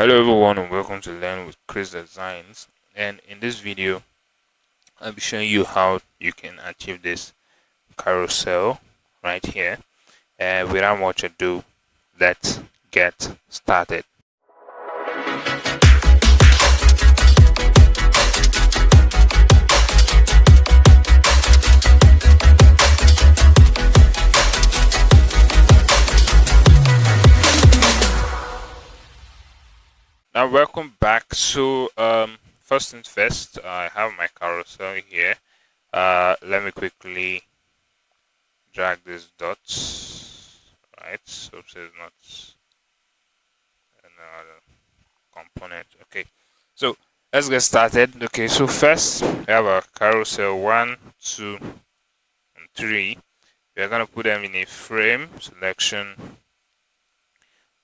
Hello everyone and welcome to Learn with Chris Designs, and in this video I'll be showing you how you can achieve this carousel right here, and without much ado, let's get started. Now welcome back. So first things first, I have my carousel here. Let me quickly drag these dots, right? So it's not another component. Okay, so let's get started. Okay, so first we have our carousel 1, 2, and 3. We are going to put them in a frame selection.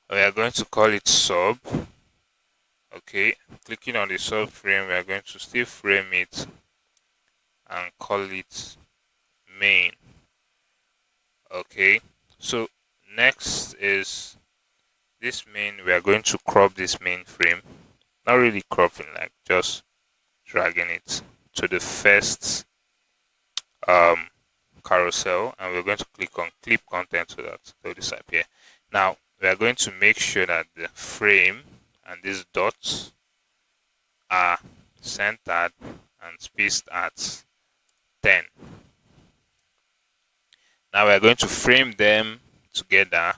We are going to call it sub. Okay, clicking on the sub frame, we are going to still frame it and call it main. Okay, so next is this main. We are going to crop this main frame, not really cropping, like just dragging it to the first carousel, and we're going to click on clip content so that they'll disappear. Now we are going to make sure that the frame and these dots are centered and spaced at 10. Now we're going to frame them together,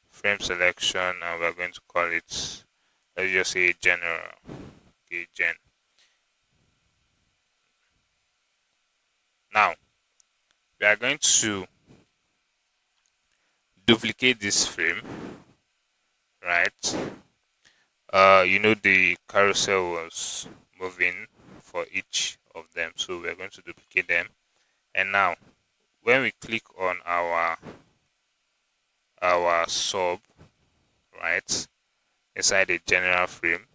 frame selection, and we're going to call it, let's just say general. Okay, gen. Now we are going to duplicate this frame, right? The carousel was moving for each of them, so we're going to duplicate them. And now when we click on our sub, right, inside the general frame,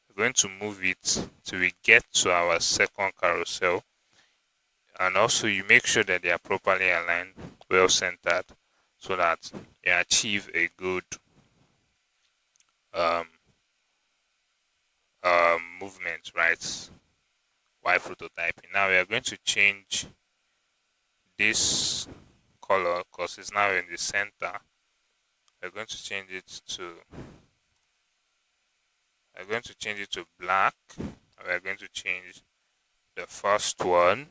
we're going to move it till we get to our second carousel. And also you make sure that they are properly aligned, well centered, so that you achieve a good movement, right, while prototyping. Now we are going to change this color because it's now in the center. We're going to change it to black. We're going to change the first one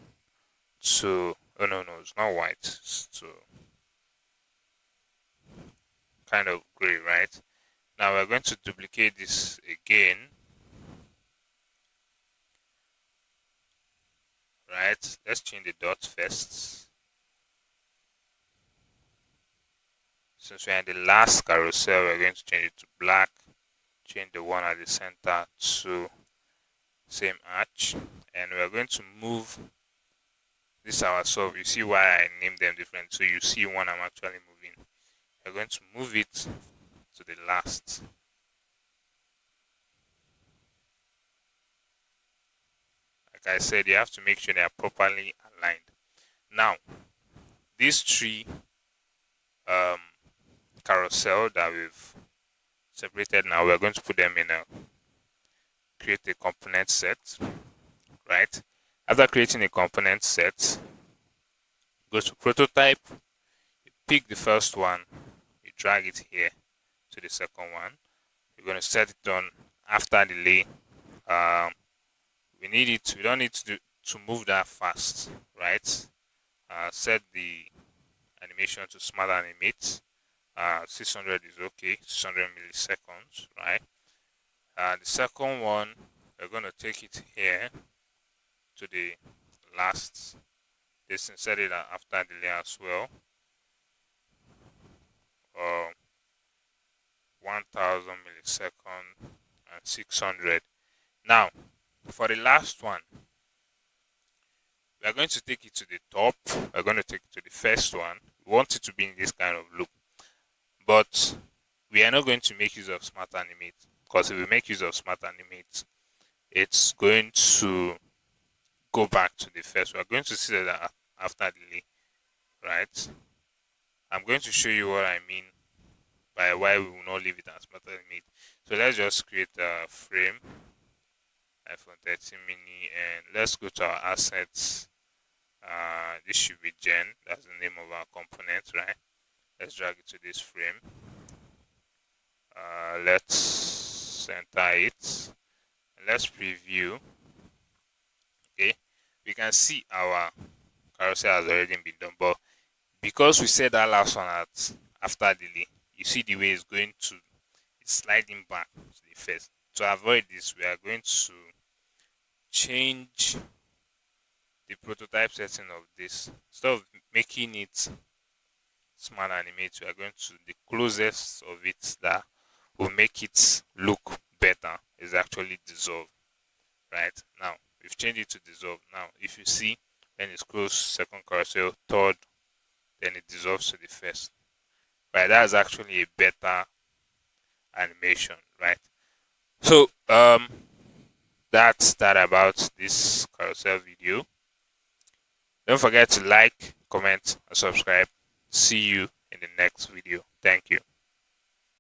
to, oh no, it's not white, it's to kind of gray, right? Now we're going to duplicate this again, right? Let's change the dot first. Since we're in the last carousel, we're going to change it to black. Change the one at the center to same arch, and we're going to move this our sub. You see why I named them different, so you see one I'm actually moving. We're going to move it to the last. Like I said, you have to make sure they are properly aligned. Now these three carousel that we've separated, now we're going to put them in create a component set, right? After creating a component set, go to prototype, you pick the first one, you drag it here to the second one. You're going to set it on after delay. We don't need to move that fast, right? Set the animation to smart animate. 600 is okay, 600 milliseconds, right? The second one, we're going to take it here to the last distance, set it after delay as well. 1000 milliseconds and 600. Now for the last one, we are going to take it to the top. We're going to take it to the first one. We want it to be in this kind of loop, but we are not going to make use of smart animate, because if we make use of smart animate, it's going to go back to the first. We are going to see that after delay, right? I'm going to show you what I mean by why we will not leave it as smart animate. So let's just create a frame iPhone 13 mini, and let's go to our assets. This should be Gen, that's the name of our component, right? Let's drag it to this frame. Let's center it, and let's preview. Okay, we can see our carousel has already been done, but because we said that last one at after delay, you see the way it's going to, it's sliding back to the first. To avoid this, we are going to change the prototype setting of this. Instead of making it smart animate, we are going to, the closest of it that will make it look better is actually dissolve. Right now we've changed it to dissolve. Now if you see, when it's close second carousel, third, then it dissolves to the first. Right, that's actually a better animation, right? So that's that about this carousel video. Don't forget to like, comment, and subscribe. See you in the next video. Thank you.